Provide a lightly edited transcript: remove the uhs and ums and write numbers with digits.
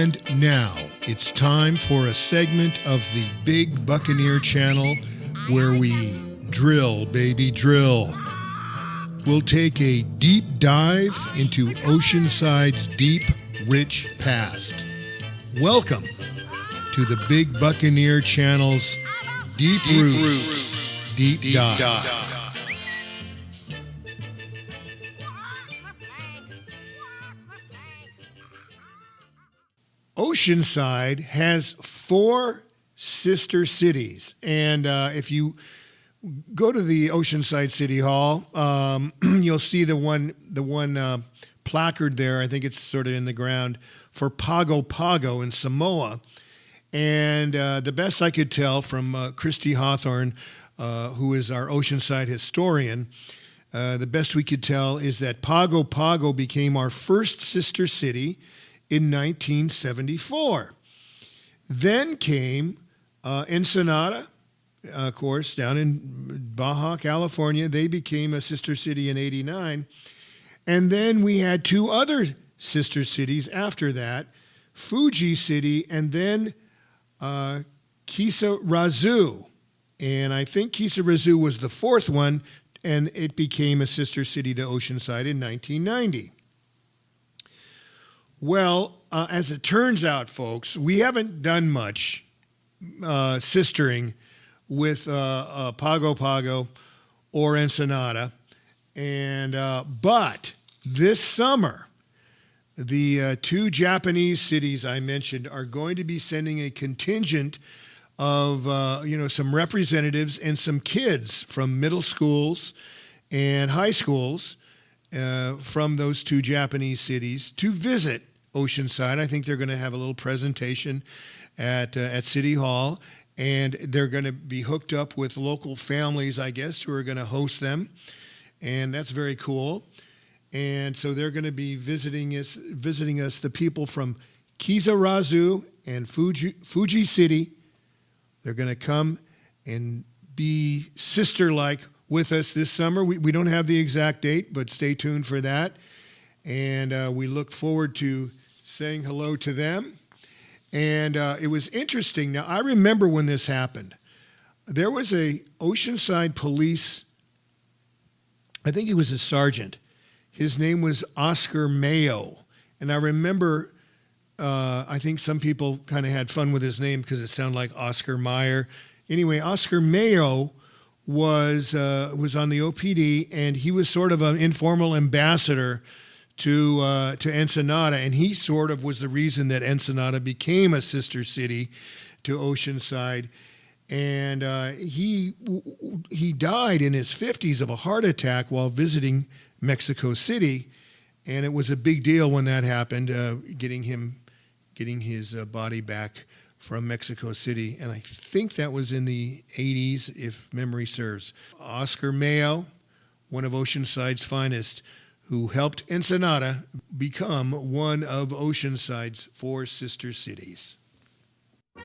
And now it's time for a segment of the Big Buccaneer Channel where we drill, baby, drill. We'll take a deep dive into Oceanside's deep, rich past. Welcome to the Big Buccaneer Channel's Deep Roots Deep Dive. Oceanside has 4 sister cities, and if you go to the Oceanside City Hall, you'll see the one placard there. I think it's sort of in the ground for Pago Pago in Samoa. And the best I could tell from Christy Hawthorne, who is our Oceanside historian, the best we could tell is that Pago Pago became our first sister city in 1974. Then came Ensenada, of course, down in Baja, California. They became a sister city in 89. And then we had 2 other sister cities after that, Fuji City and then Kisarazu. And I think Kisarazu was the 4th one, and it became a sister city to Oceanside in 1990. Well, as it turns out, folks, we haven't done much sistering with Pago Pago or Ensenada, and but this summer, the 2 Japanese cities I mentioned are going to be sending a contingent of some representatives and some kids from middle schools and high schools from those 2 Japanese cities to visit Oceanside. I think they're going to have a little presentation at City Hall, and they're going to be hooked up with local families, I guess, who are going to host them, and that's very cool. And so they're going to be visiting us, the people from Kisarazu and Fuji City. They're going to come and be sister-like with us this summer. We don't have the exact date, but stay tuned for that. And we look forward to saying hello to them. And it was interesting. Now, I remember when this happened. There was a Oceanside police, I think he was a sergeant. His name was Oscar Mayo. And I remember, I think some people kind of had fun with his name because it sounded like Oscar Mayer. Anyway, Oscar Mayo was on the OPD, and he was sort of an informal ambassador to Ensenada, and he sort of was the reason that Ensenada became a sister city to Oceanside. And he died in his 50s of a heart attack while visiting Mexico City, and it was a big deal when that happened, getting his body back from Mexico City. And I think that was in the 80s, if memory serves. Oscar Mayo, one of Oceanside's finest, who helped Ensenada become one of Oceanside's 4 sister cities.